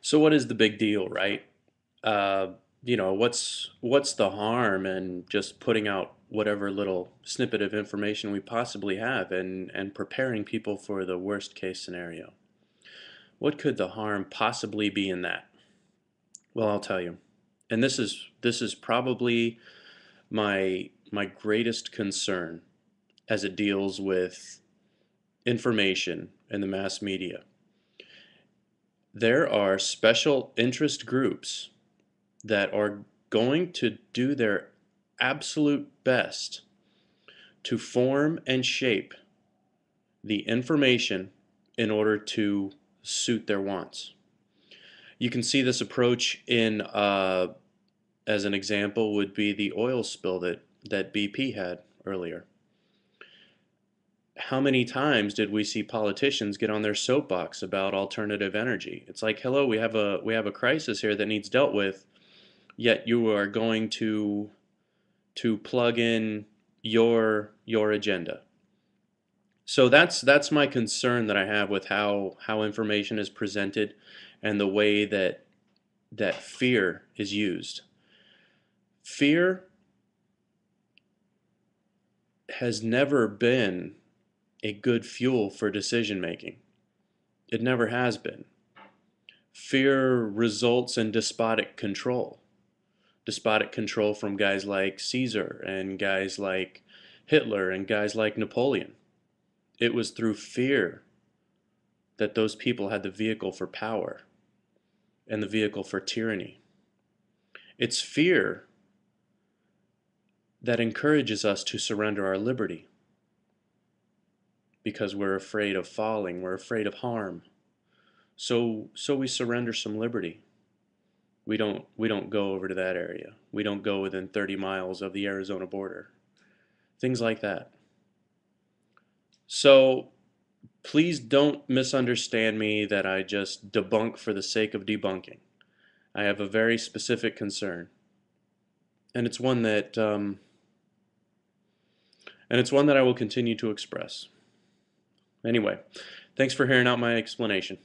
So what is the big deal, right? Uh, what's the harm in just putting out whatever little snippet of information we possibly have and preparing people for the worst case scenario? What could the harm possibly be in that? Well, I'll tell you. And this is probably my greatest concern as it deals with information in the mass media. There are special interest groups that are going to do their absolute best to form and shape the information in order to suit their wants. You can see this approach in, as an example, would be the oil spill that BP had earlier. How many times did we see politicians get on their soapbox about alternative energy? It's like, hello, we have a crisis here that needs dealt with, yet you are going to plug in your agenda. So that's my concern that I have with how information is presented and the way that fear is used. Fear has never been a good fuel for decision making. It never has been. Fear results in despotic control. Despotic control from guys like Caesar and guys like Hitler and guys like Napoleon. It was through fear that those people had the vehicle for power and the vehicle for tyranny. It's fear that encourages us to surrender our liberty because we're afraid of falling, we're afraid of harm. So we surrender some liberty. We don't go over to that area. We don't go within 30 miles of the Arizona border. Things like that. So please don't misunderstand me that I just debunk for the sake of debunking. I have a very specific concern, and it's one that I will continue to express. Anyway, thanks for hearing out my explanation.